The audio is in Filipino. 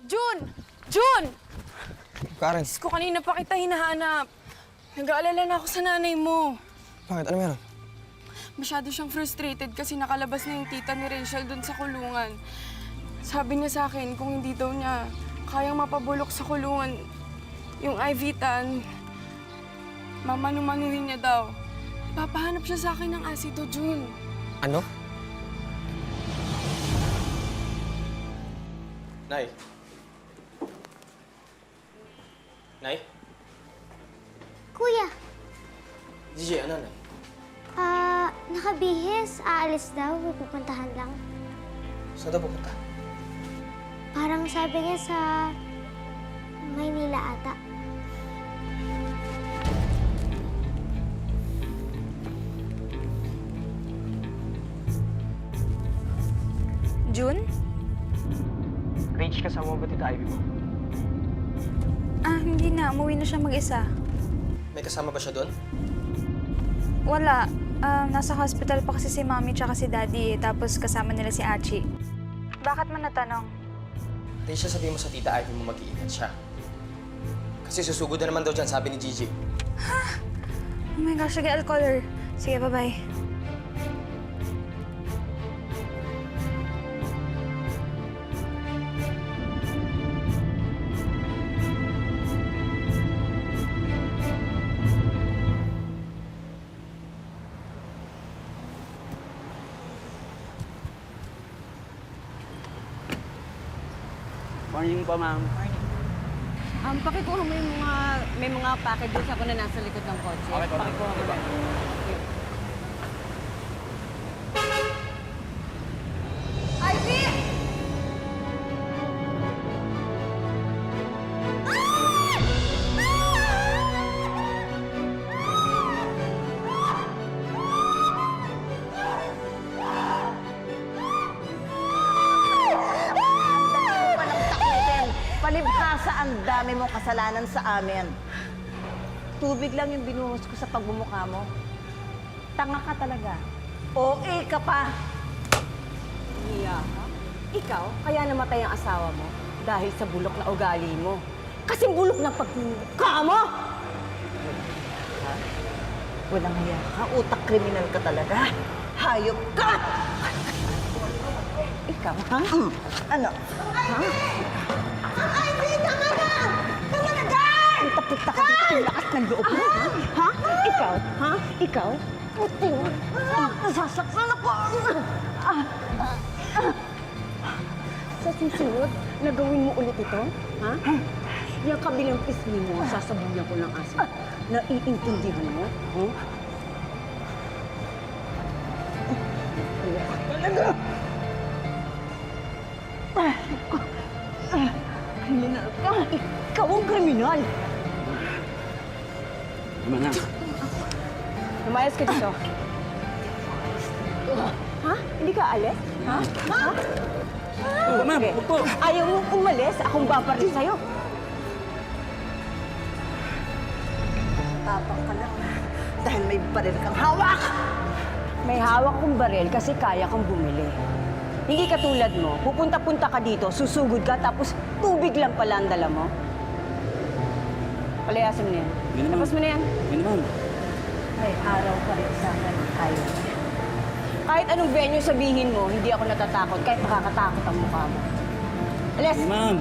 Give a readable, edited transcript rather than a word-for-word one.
Jun! Jun! Karen, Diyos ko, kanina pa kita hinahanap. Nag-aalala na ako sa nanay mo. bakit? Ano meron? Masyado siyang frustrated kasi nakalabas na yung tita ni Rachel dun sa kulungan. Sabi niya sa akin kung hindi daw niya kayang mapabulok sa kulungan yung Ivitan, mamanu-manuhin niya daw. Papahanap siya sa akin ng asido, Jun. Ano? Nay. Nay? Kuya, Gigi, ano, Nay? nakabihis. Aalis daw. May pupuntahan lang. Saan daw pupunta? Parang sabi niya sa Maynila ata. June? Rage, kasama mo ba tita Ivy mo? Hindi na. Umuwi na siya mag-isa. May kasama ba siya doon? Wala. Nasa hospital pa kasi si Mami tsaka si Daddy tapos kasama nila si Archie. Bakit mo natanong? Rachel, sabihin mo sa tita Ivy mo mag-iingat siya. Kasi susugod na naman daw dyan, sabi ni Gigi. Oh my gosh, sige, I'll call her. Sige, bye-bye. Morning po, ma'am. Pakikuha mo yung may mga package doon sa ako na nasa likod ng kotse. Okay po, ma'am. Pakikuha mo lang. Ivy! Palibhasa ang dami mong kasalanan sa amin. Tubig lang yung binuhos ko sa pagbumukha mo. Tanga ka talaga. OA ka pa. Iya ka? Ikaw, kaya namatay ang asawa mo dahil sa bulok na ugali mo. Kasi bulok ng pagmumukha mo! Walang hiya ka. Utak kriminal ka talaga. Hayop ka! Ikaw, ha? Ano? Ha? Ivy, tama na! Tama na, Dan! Punta-punta ka dito. Ang lakas ng loob mo, ha? Ha? Ikaw? Ha? Ikaw? Puting! Nasasaktan ako! Sa susunod, nagawin mo ulit ito? Ha? Yung kabilang pisngi mo, sasabuyan ko ng asin. Naiintindihan mo? Huh? Kriminal ka! Ikaw ang kriminal! Tama na. Lumayas ka dito. Ha? Hindi ka alis? Ha? Ha? Opo, ma'am. Sige. Opo. Ayaw mo umalis, akong babaril sa'yo. Tapang ka lang dahil may baril kang hawak! May hawak kong baril kasi kaya kang bumili. Hindi katulad mo, pupunta-punta ka dito, susugod ka, tapos tubig lang pala ang dala mo. Palayasin mo na yan. Yun naman. Tapos mo na yan. Yun, ma'am. May araw pa rin sana ng tayo. Kahit anong venue sabihin mo, hindi ako natatakot, kahit nakakatakot ang mukha mo. Alis! Ma'am.